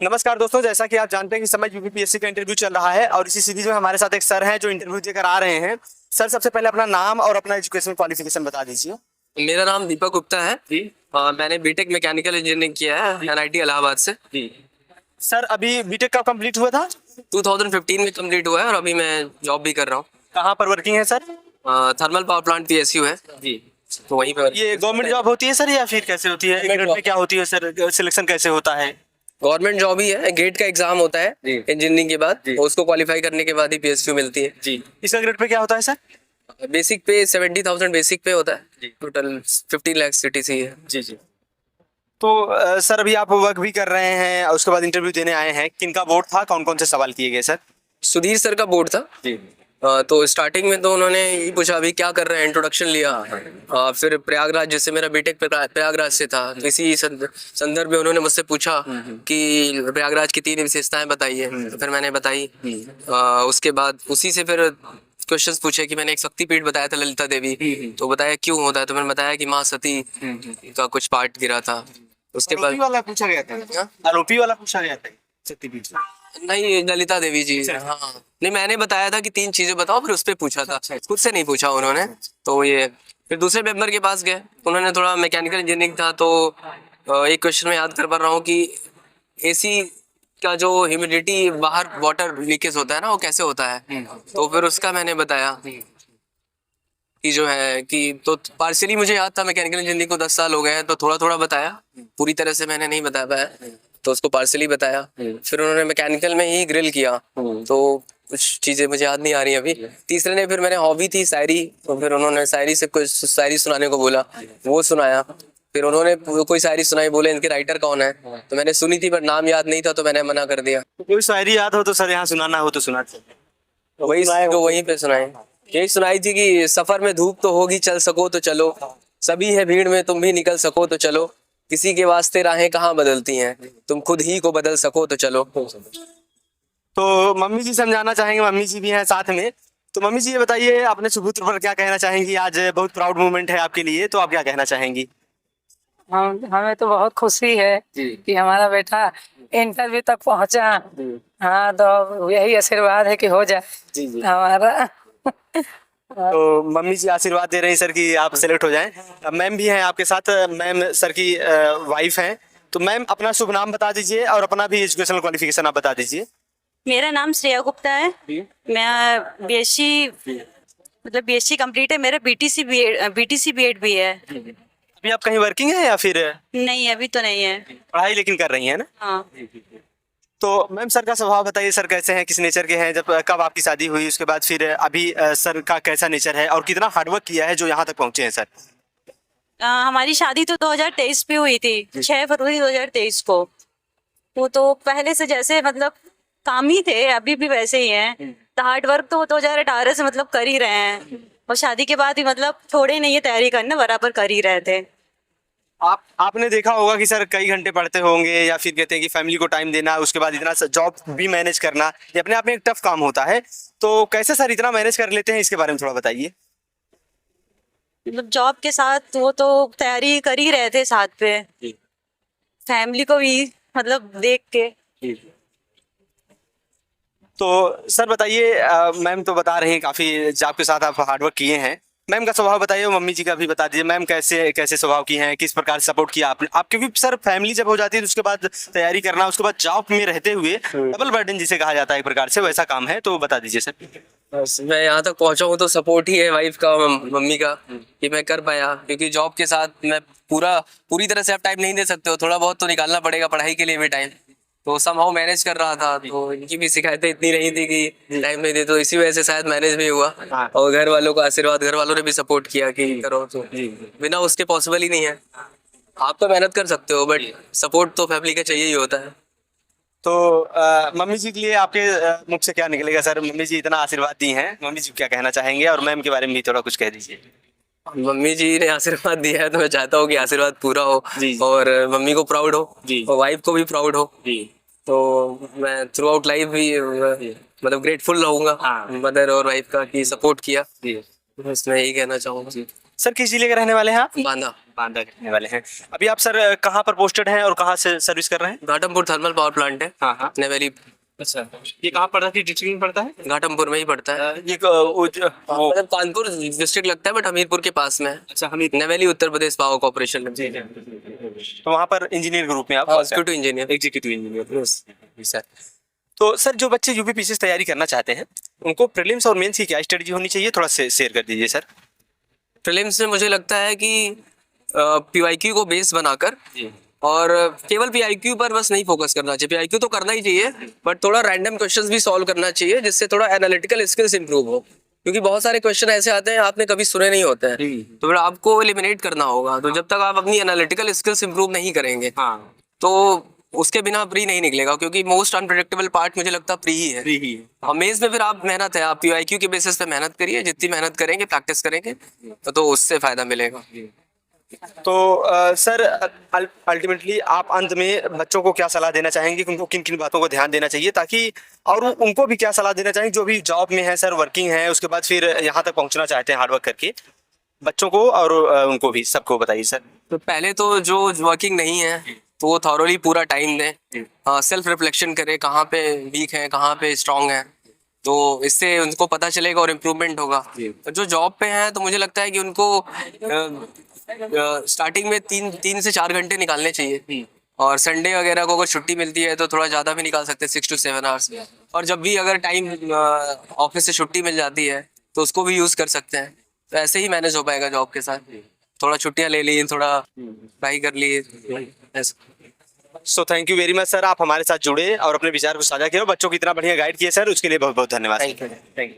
नमस्कार दोस्तों, जैसा कि आप जानते हैं कि इस समय यूपीपीएससी का इंटरव्यू चल रहा है और इसी सीरीज में हमारे साथ एक सर हैं जो इंटरव्यू देकर आ रहे हैं। सर, सबसे पहले अपना नाम और अपना एजुकेशन क्वालिफिकेशन बता दीजिए। मेरा नाम दीपक गुप्ता है जी। मैंने बीटेक मैकेनिकल इंजीनियरिंग किया है एनआईटी इलाहाबाद से जी। सर, अभी बीटेक कब कंप्लीट हुआ था? 2015 में कंप्लीट हुआ है और अभी मैं जॉब भी कर रहा हूँ। कहाँ पर वर्किंग है sir? Thermal power plant PSU है जी, तो वहीं पे। ये गवर्नमेंट जॉब होती है सर या फिर कैसे होती है? ग्रेड में क्या होती है सर? सिलेक्शन कैसे होता है? गवर्नमेंट जॉब ही है। गेट का एग्जाम होता है इंजीनियरिंग के बाद, उसको क्वालिफाई करने के बाद ही पीएसयू मिलती है जी। इसका ग्रेड पे क्या होता है सर? बेसिक पे 70,000 बेसिक पे होता है, टोटल 15 लाख सीटीसी है जी जी। तो सर, अभी आप वर्क भी कर रहे हैं और उसके बाद इंटरव्यू देने आए हैं। किनका बोर्ड था, कौन कौन से सवाल किए गए सर? सुधीर सर का बोर्ड था जी। तो स्टार्टिंग में तो उन्होंने यही पूछा अभी क्या कर रहे हैं, इंट्रोडक्शन लिया। फिर प्रयागराज, जैसे मेरा बीटेक प्रयागराज से था, तो इसी संदर्भ में उन्होंने मुझसे पूछा कि प्रयागराज की 3 विशेषताएं बताइए। तो फिर मैंने बताई। उसके बाद उसी से फिर क्वेश्चंस पूछे कि मैंने एक शक्तिपीठ बताया था ललिता देवी, तो बताया क्यों होता है, तो मैंने बताया कि माँ सती का कुछ पार्ट गिरा था। उसके बाद आरोपी वाला पूछा गया था? आरोपी वाला पूछा गया था शक्तिपीठ से? नहीं, ललिता देवी जी। हाँ, नहीं, मैंने बताया था कि 3 चीजें बताओ, फिर उस पर पूछा था, खुद से नहीं पूछा उन्होंने। तो ये फिर दूसरे मेंबर के पास गए, उन्होंने थोड़ा मैकेनिकल इंजीनियरिंग था, तो एक क्वेश्चन में याद कर पा रहा हूँ कि एसी का जो ह्यूमिडिटी बाहर वाटर लीकेज होता है ना, वो कैसे होता है। तो फिर उसका मैंने बताया कि जो है कि, तो पार्शियली मुझे याद था, मैकेनिकल इंजीनियरिंग को 10 साल हो गए हैं, तो थोड़ा थोड़ा बताया, पूरी तरह से मैंने नहीं बता पाया, तो उसको पार्शियली बताया। फिर उन्होंने मैकेनिकल में ही ग्रिल किया, तो कुछ चीजें मुझे याद नहीं आ रही अभी। तीसरे ने, फिर मैंने हॉबी थी शायरी, तो फिर उन्होंने शायरी से कुछ शायरी सुनाने को बोला, वो सुनाया। फिर उन्होंने कोई शायरी सुनाई, बोले इनके राइटर कौन है, तो मैंने सुनी थी पर नाम याद नहीं था, तो मैंने मना कर दिया। कोई शायरी याद हो तो सर यहाँ सुनाना हो तो सुना सकते। वही जो वहीं पे सुनाए, यही सुनाई थी कि सफर में धूप तो होगी, चल सको तो चलो, सभी है भीड़ में तुम भी निकल सको तो चलो, किसी के वास्ते राहें कहाँ बदलती हैं, तुम खुद ही को बदल सको तो चलो। तो मम्मी जी समझाना चाहेंगे, मम्मी जी भी हैं साथ में। तो मम्मी जी, ये बताइए, अपने सुपुत्र पर क्या कहना चाहेंगी? आज बहुत प्राउड मोमेंट है आपके लिए, तो आप क्या कहना चाहेंगी? हमें तो बहुत खुशी है कि हमारा बेटा इंटरव्यू तक पहुंचा। हाँ, तो यही आशीर्वाद है कि हो जाए हमारा। तो मम्मी जी आशीर्वाद दे रही हैं सर कि आप सेलेक्ट हो जाएं। मैम भी हैं आपके साथ, मैम सर की वाइफ हैं। तो मैम, अपना शुभ नाम बता दीजिए और अपना भी एजुकेशनल क्वालिफिकेशन आप बता दीजिए। मेरा नाम श्रेया गुप्ता है। मैं बीएससी कंप्लीट है, मेरा बीटीसी बीएड भी है। अभी आप कहीं वर्किंग है या फिर? नहीं, अभी तो नहीं है। पढ़ाई लेकिन कर रही हैं ना? हाँ। तो मैम, सर का स्वभाव बताइए, सर कैसे हैं, किस नेचर के हैं? जब कब आपकी शादी हुई, उसके बाद फिर अभी सर का कैसा नेचर है और कितना हार्डवर्क किया है जो यहाँ तक पहुँचे हैं सर? हमारी शादी तो 2023 पे हुई थी, 6 फरवरी 2023 को। वो तो पहले से जैसे मतलब काम ही थे, अभी भी वैसे ही हैं। तो हार्ड वर्क तो 2018 से मतलब कर ही रहे हैं, और शादी के बाद भी मतलब छोड़े नहीं है तैयारी करना, बराबर कर ही रहे थे। आपने देखा होगा कि सर कई घंटे पढ़ते होंगे, या फिर कहते हैं कि फैमिली को टाइम देना, उसके बाद इतना जॉब भी मैनेज करना, ये अपने आप में एक टफ काम होता है। तो कैसे सर इतना मैनेज कर लेते हैं, इसके बारे में थोड़ा बताइए। मतलब जॉब के साथ वो तो तैयारी कर ही रहे थे साथ पे, फैमिली को भी मतलब देख के। तो सर बताइए, मैम तो बता रही हैं काफ़ी जॉब के साथ आप हार्डवर्क किए हैं। मैम का स्वभाव बताइए, मम्मी जी का भी बता दीजिए। मैम कैसे कैसे स्वभाव की हैं, किस प्रकार सपोर्ट किया आपने? आप क्योंकि सर फैमिली जब हो जाती है तो उसके बाद तैयारी करना, उसके बाद जॉब में रहते हुए डबल बर्डन जिसे कहा जाता है एक प्रकार से, वैसा काम है, तो बता दीजिए सर। बस मैं यहाँ तक पहुँचा हूँ तो सपोर्ट ही है वाइफ का, मम्मी का, कि मैं कर पाया। क्योंकि जॉब के साथ मैं पूरी तरह से आप टाइम नहीं दे सकते हो, थोड़ा बहुत तो निकालना पड़ेगा, पढ़ाई के लिए भी टाइम। तो समहाउ मैनेज कर रहा था, तो इनकी भी शिकायतें इतनी नहीं थी कि टाइम नहीं दे, तो इसी वजह से शायद मैनेज भी हुआ। और घर वालों का आशीर्वाद, घर वालों ने भी सपोर्ट किया कि करो, तो बिना उसके पॉसिबल ही नहीं है। आप तो मेहनत कर सकते हो, बट सपोर्ट तो फैमिली का चाहिए ही होता है। तो मम्मी जी के लिए आपके मुख से क्या निकलेगा सर? मम्मी जी इतना आशीर्वाद दी हैं, मम्मी जी क्या कहना चाहेंगे? और मैम के बारे में भी थोड़ा कुछ कह दीजिए। मम्मी जी ने आशीर्वाद दिया है, तो मैं चाहता हूँ कि आशीर्वाद पूरा हो, और मम्मी को प्राउड हो, और वाइफ को भी प्राउड हो। तो मैं थ्रू आउट लाइफ भी मतलब ग्रेटफुल रहूंगा मदर और वाइफ का, कि सपोर्ट किया। बस मैं यही कहना चाहूँगा। सर किस जिले के रहने वाले हैं आप? बांदा। बांदा के रहने वाले हैं। अभी आप सर कहाँ पर पोस्टेड हैं और कहाँ से सर्विस कर रहे हैं? घाटमपुर थर्मल पावर प्लांट है। हाँ। नेवेली। अच्छा, ये कहाँ पड़ता है, डिस्ट्रिक्ट में पड़ता है? घाटमपुर में ही पड़ता है। ये मतलब कानपुर डिस्ट्रिक्ट लगता है बट हमीरपुर के पास में है। अच्छा, हमीर। नेवेली उत्तर प्रदेश पावर कॉर्पोरेशन में। तो वहाँ पर इंजीनियर ग्रुप में आप executive engineer. Executive engineer sir. तो सर जो बच्चे यूपीपीसीएस तैयारी करना चाहते हैं उनको प्रीलिम्स और मेंस की क्या स्ट्रेटजी होनी चाहिए, थोड़ा शेयर कर दीजिए सर। प्रीलिम्स में मुझे लगता है कि पीवाईक्यू को बेस बनाकर और केवल पीआईक्यू पर बस नहीं फोकस करना चाहिए। पीआईक्यू तो करना ही चाहिए बट थोड़ा रैंडम क्वेश्चंस भी सॉल्व करना चाहिए जिससे थोड़ा एनालिटिकल स्किल्स इंप्रूव हो, क्योंकि बहुत सारे क्वेश्चन ऐसे आते हैं आपने कभी सुने नहीं होते हैं, तो फिर आपको एलिमिनेट करना होगा। तो जब तक आप अपनी एनालिटिकल स्किल्स इंप्रूव नहीं करेंगे तो उसके बिना प्री नहीं निकलेगा, क्योंकि मोस्ट अनप्रेडिक्टेबल पार्ट मुझे लगता है प्री ही है। और मेंस में फिर आप मेहनत है, आप पीआईक्यू के बेसिस पे मेहनत करिए, जितनी मेहनत करेंगे प्रैक्टिस करेंगे तो उससे फायदा मिलेगा। तो सर अल्टीमेटली आप अंत में बच्चों को क्या सलाह देना चाहेंगे कि उनको किन किन बातों को ध्यान देना चाहिए, ताकि और उनको भी क्या सलाह देना चाहेंगे जो भी जॉब में है सर, वर्किंग है, उसके बाद फिर यहाँ तक पहुँचना चाहते हैं हार्डवर्क करके, बच्चों को और उनको भी, सबको बताइए सर। तो पहले तो जो वर्किंग नहीं है तो वो थॉरोली पूरा टाइम दें, सेल्फ रिफ्लेक्शन करें कहाँ पे वीक है कहाँ पे स्ट्रांग है, तो इससे उनको पता चलेगा और इम्प्रूवमेंट होगा। तो जो जॉब पे हैं तो मुझे लगता है कि उनको स्टार्टिंग में 3 से 4 घंटे निकालने चाहिए, और संडे वगैरह को अगर छुट्टी मिलती है तो थोड़ा ज़्यादा भी निकाल सकते हैं, 6 to 7 आवर्स। और जब भी अगर टाइम ऑफिस से छुट्टी मिल जाती है तो उसको भी यूज़ कर सकते हैं। तो ऐसे ही मैनेज हो पाएगा जॉब के साथ, थोड़ा छुट्टियाँ ले ली, थोड़ा पढ़ाई कर ली, ऐसा। So thank you very much sir, आप हमारे साथ जुड़े और अपने विचार को साझा किए और बच्चों को इतना बढ़िया गाइड किए सर, उसके लिए बहुत बहुत धन्यवाद। Thank you.